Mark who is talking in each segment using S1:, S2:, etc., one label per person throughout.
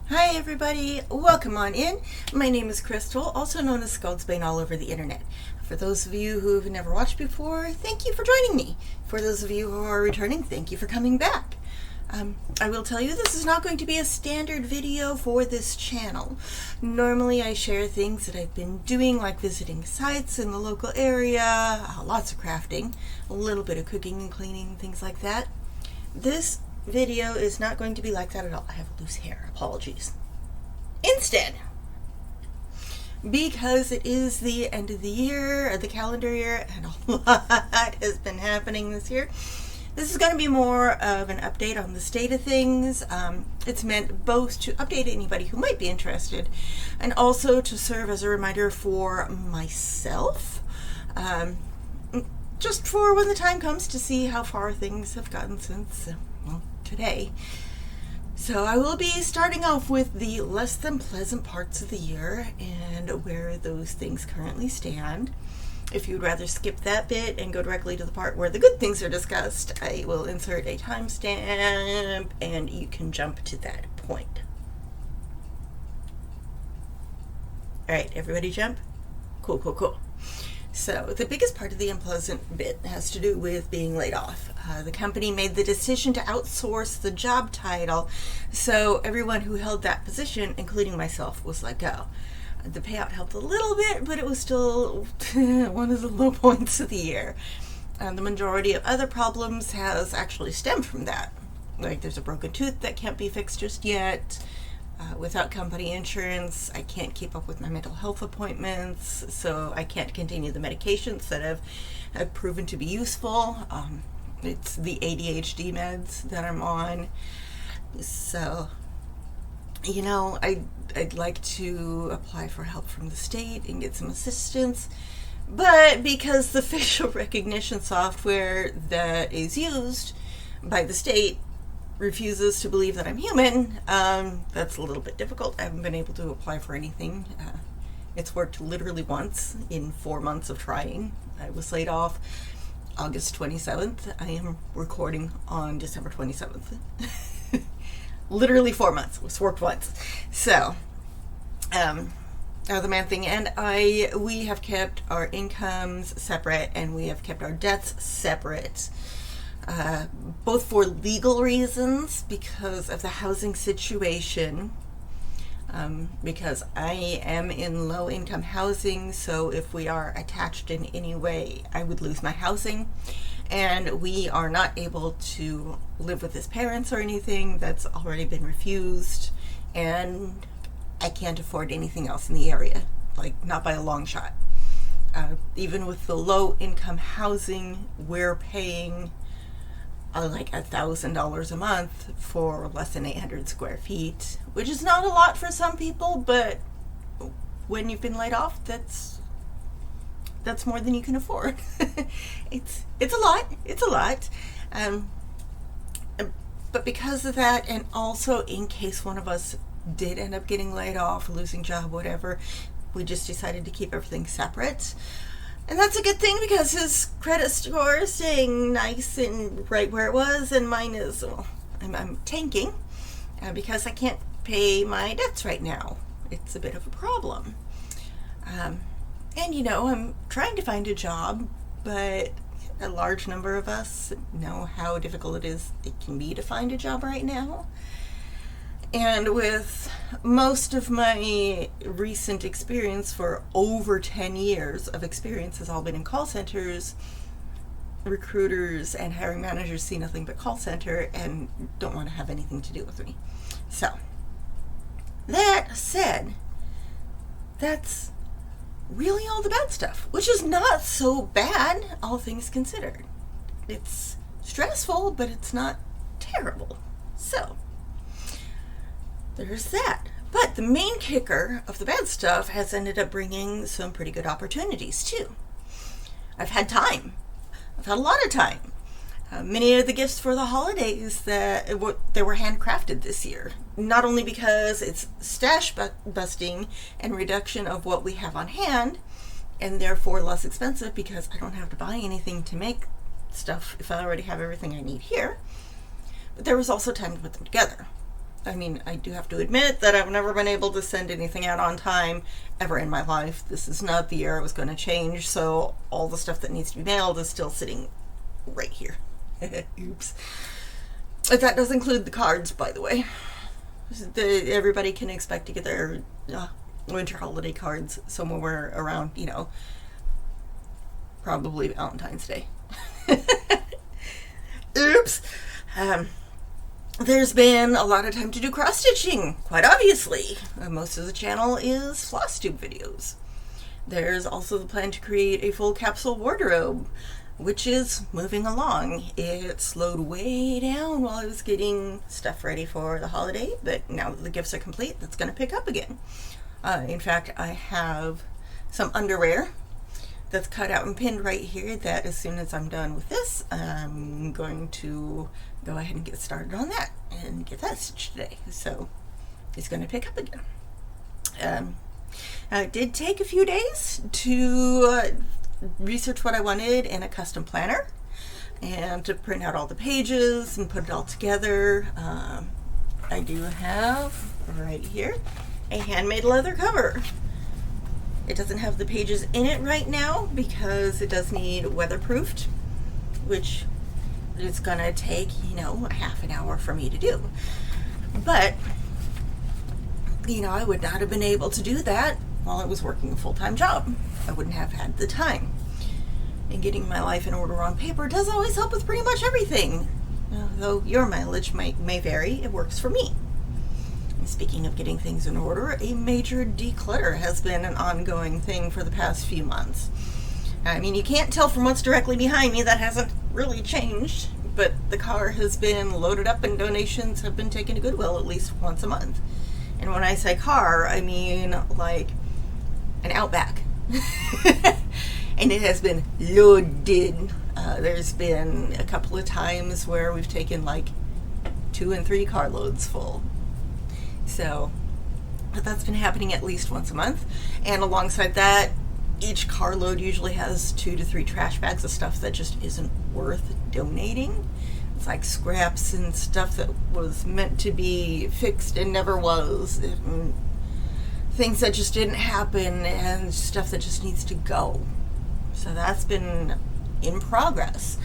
S1: Hi everybody, welcome on in. My name is Crystal, also known as Skuldsbane all over the internet. For those of you who've never watched before, thank you for joining me. For those of you who are returning, thank you for coming back. I will tell you this is not going to be a standard video for this channel. Normally I share things that I've been doing, like visiting sites in the local area, lots of crafting, a little bit of cooking and cleaning, things like that. This video is not going to be like that at all. I have loose hair, apologies. Instead, because it is the end of the year, or the calendar year, and a lot has been happening this year, this is going to be more of an update on the state of things. It's meant both to update anybody who might be interested, and also to serve as a reminder for myself, just for when the time comes to see how far things have gotten since, today. So I will be starting off with the less than pleasant parts of the year and where those things currently stand. If you'd rather skip that bit and go directly to the part where the good things are discussed, I will insert a timestamp and you can jump to that point. Alright, everybody jump? Cool. So the biggest part of the unpleasant bit has to do with being laid off. The company made the decision to outsource the job title, so everyone who held that position, including myself, was let go. The payout helped a little bit, but it was still one of the low points of the year. The majority of other problems has actually stemmed from that. Like there's a broken tooth that can't be fixed just yet. Without company insurance, I can't keep up with my mental health appointments, so I can't continue the medications that have proven to be useful. It's the ADHD meds that I'm on. So, I'd like to apply for help from the state and get some assistance, but because the facial recognition software that is used by the state refuses to believe that I'm human, that's a little bit difficult. I haven't been able to apply for anything. It's worked literally once in 4 months of trying. I was laid off August 27th. I am recording on December 27th. Literally 4 months. It was worked once. So, the main thing, and we have kept our incomes separate and we have kept our debts separate. Both for legal reasons, because of the housing situation, because I am in low-income housing, so if we are attached in any way, I would lose my housing, and we are not able to live with his parents or anything. That's already been refused, and I can't afford anything else in the area, like not by a long shot. Even with the low-income housing, we're paying like $1,000 a month for less than 800 square feet, which is not a lot for some people, but when you've been laid off, that's more than you can afford. It's a lot. But because of that, and also in case one of us did end up getting laid off, losing job, whatever, we just decided to keep everything separate. And that's a good thing, because his credit score is staying nice and right where it was, and mine is, I'm tanking because I can't pay my debts right now. It's a bit of a problem. And I'm trying to find a job, but a large number of us know how difficult it can be to find a job right now. And with most of my recent experience, for over 10 years of experience, has all been in call centers, recruiters and hiring managers see nothing but call center and don't want to have anything to do with me. So, that said, that's really all the bad stuff, which is not so bad, all things considered. It's stressful, but it's not terrible. So, there's that. But the main kicker of the bad stuff has ended up bringing some pretty good opportunities too. I've had time. I've had a lot of time. Many of the gifts for the holidays they were handcrafted this year. Not only because it's stash busting and reduction of what we have on hand, and therefore less expensive because I don't have to buy anything to make stuff if I already have everything I need here, but there was also time to put them together. I mean, I do have to admit that I've never been able to send anything out on time ever in my life. This is not the year I was going to change, so all the stuff that needs to be mailed is still sitting right here. Oops. But that does include the cards, by the way. Everybody can expect to get their winter holiday cards somewhere around, probably Valentine's Day. Oops. There's been a lot of time to do cross-stitching, quite obviously. Most of the channel is floss tube videos. There's also the plan to create a full capsule wardrobe, which is moving along. It slowed way down while I was getting stuff ready for the holiday, but now that the gifts are complete, that's going to pick up again. In fact, I have some underwear that's cut out and pinned right here that as soon as I'm done with this, I'm going to go ahead and get started on that and get that stitched today. So it's going to pick up again. It did take a few days to research what I wanted in a custom planner and to print out all the pages and put it all together. I do have right here a handmade leather cover. It doesn't have the pages in it right now because it does need weatherproofed, which is going to take, a half an hour for me to do. But, I would not have been able to do that while I was working a full-time job. I wouldn't have had the time. And getting my life in order on paper does always help with pretty much everything. Though your mileage may vary, it works for me. Speaking of getting things in order, a major declutter has been an ongoing thing for the past few months. I mean, you can't tell from what's directly behind me, that hasn't really changed, but the car has been loaded up and donations have been taken to Goodwill at least once a month. And when I say car, I mean like an Outback. And it has been loaded. There's been a couple of times where we've taken like 2 and 3 carloads full. So, but that's been happening at least once a month. And alongside that, each carload usually has 2 to 3 trash bags of stuff that just isn't worth donating. It's like scraps and stuff that was meant to be fixed and never was. And things that just didn't happen and stuff that just needs to go. So that's been in progress.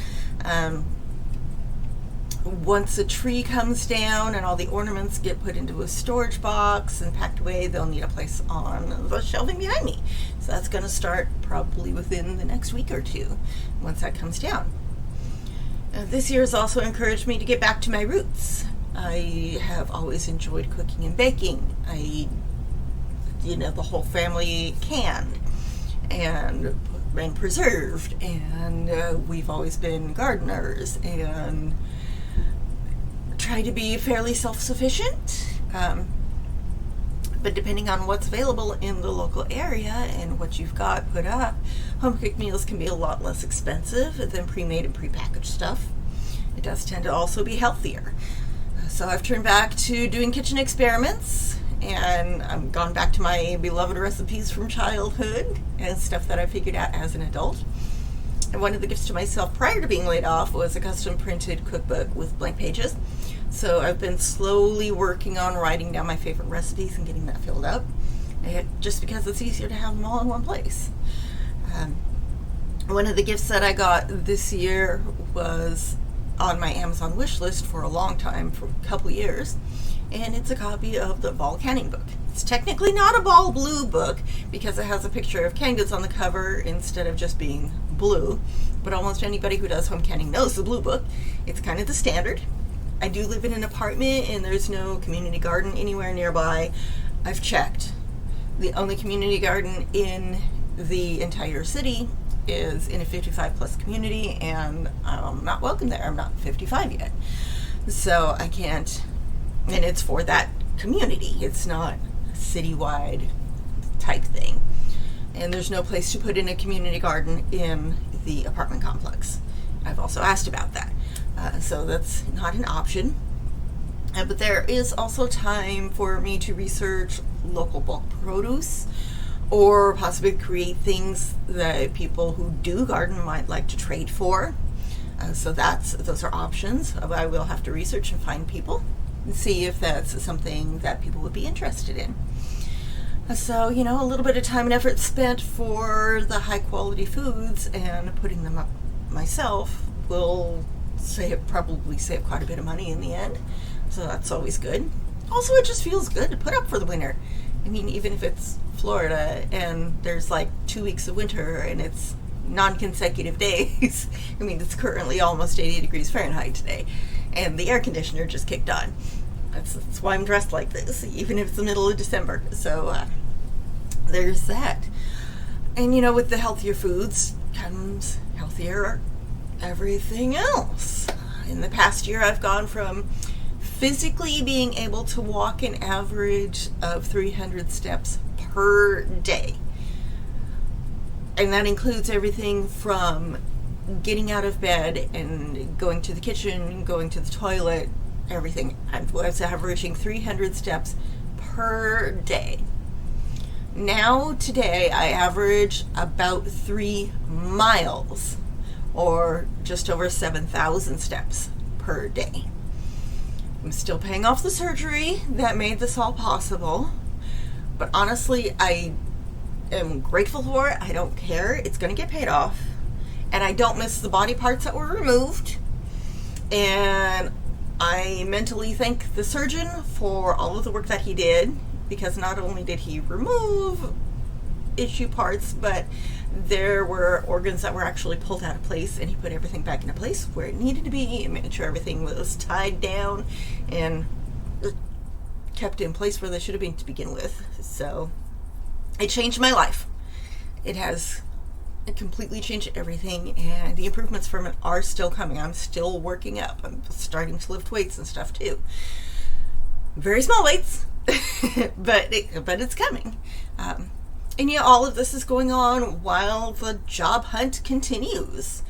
S1: Once a tree comes down and all the ornaments get put into a storage box and packed away, they'll need a place on the shelving behind me. So that's going to start probably within the next week or 2 once that comes down. This year has also encouraged me to get back to my roots. I have always enjoyed cooking and baking. The whole family canned and preserved, and we've always been gardeners and try to be fairly self-sufficient, but depending on what's available in the local area and what you've got put up, home-cooked meals can be a lot less expensive than pre-made and pre-packaged stuff. It does tend to also be healthier. So I've turned back to doing kitchen experiments, and I've gone back to my beloved recipes from childhood and stuff that I figured out as an adult. And one of the gifts to myself prior to being laid off was a custom printed cookbook with blank pages. So I've been slowly working on writing down my favorite recipes and getting that filled up, just because it's easier to have them all in one place. One of the gifts that I got this year was on my Amazon wish list for a long time, for a couple years, and it's a copy of the Ball Canning book. It's technically not a Ball Blue book because it has a picture of canned goods on the cover instead of just being blue, but almost anybody who does home canning knows the blue book. It's kind of the standard. I do live in an apartment and there's no community garden anywhere nearby. I've checked. The only community garden in the entire city is in a 55 plus community, and I'm not welcome there. I'm not 55 yet. So I can't, and it's for that community. It's not a citywide type thing. And there's no place to put in a community garden in the apartment complex. I've also asked about that. So that's not an option. But there is also time for me to research local bulk produce, or possibly create things that people who do garden might like to trade for. So those are options. I will have to research and find people. see if that's something that people would be interested in. So, a little bit of time and effort spent for the high quality foods and putting them up myself will probably save quite a bit of money in the end. So that's always good. Also, it just feels good to put up for the winter. I mean, even if it's Florida and there's like 2 weeks of winter and it's non-consecutive days. I mean, it's currently almost 80 degrees Fahrenheit today, and the air conditioner just kicked on. That's why I'm dressed like this, even if it's the middle of December. So there's that. And with the healthier foods comes healthier everything else. In the past year, I've gone from physically being able to walk an average of 300 steps per day. And that includes everything from getting out of bed and going to the kitchen, going to the toilet, everything. I was averaging 300 steps per day. Now, today, I average about 3 miles, or just over 7,000 steps per day. I'm still paying off the surgery that made this all possible, but honestly, I am grateful for it. I don't care. It's going to get paid off, and I don't miss the body parts that were removed, and I mentally thank the surgeon for all of the work that he did, because not only did he remove issue parts, but there were organs that were actually pulled out of place, and he put everything back into place where it needed to be and made sure everything was tied down and kept in place where they should have been to begin with. So it changed my life. It completely changed everything, and the improvements from it are still coming. I'm still working up. I'm starting to lift weights and stuff too. Very small weights, but it's coming. And all of this is going on while the job hunt continues.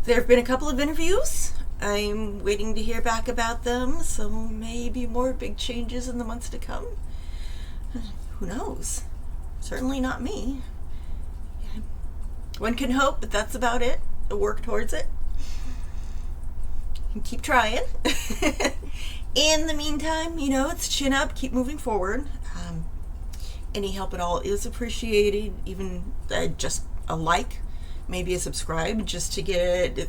S1: There have been a couple of interviews. I'm waiting to hear back about them, so maybe more big changes in the months to come. Who knows? Certainly not me. One can hope, but that's about it. I'll work towards it. And keep trying. In the meantime, it's chin up, keep moving forward. Any help at all is appreciated, even just a like, maybe a subscribe, just to get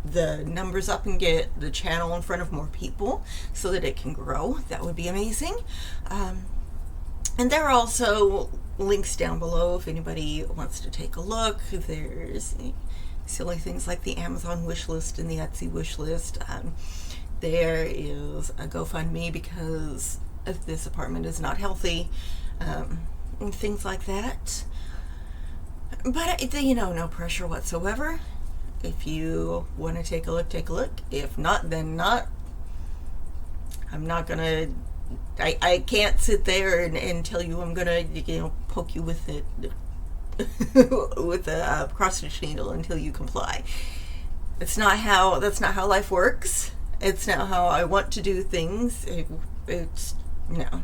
S1: the numbers up and get the channel in front of more people so that it can grow. That would be amazing. And there are also links down below if anybody wants to take a look. There's silly things like the Amazon wish list and the Etsy wish list. There is a GoFundMe because if this apartment is not healthy, and things like that. But no pressure whatsoever. If you want to take a look, take a look. If not, then not. I'm not gonna. I can't sit there and tell you I'm gonna poke you with it with a cross-stitch needle until you comply. That's not how life works. It's not how I want to do things. It's no.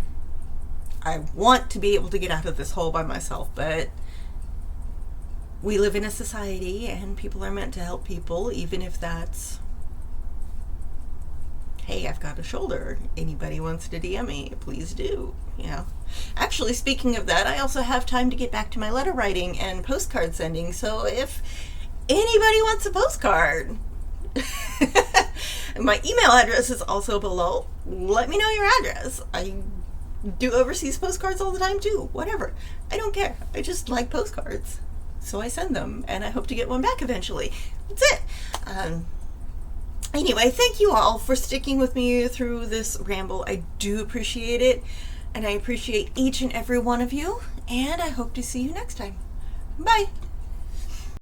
S1: I want to be able to get out of this hole by myself, but we live in a society and people are meant to help people, even if that's, hey, I've got a shoulder. Anybody wants to DM me, please do. Actually, speaking of that, I also have time to get back to my letter writing and postcard sending, so if anybody wants a postcard, my email address is also below. Let me know your address. I do overseas postcards all the time too. Whatever. I don't care. I just like postcards. So I send them, and I hope to get one back eventually. That's it. Anyway, thank you all for sticking with me through this ramble. I do appreciate it, and I appreciate each and every one of you, and I hope to see you next time. Bye.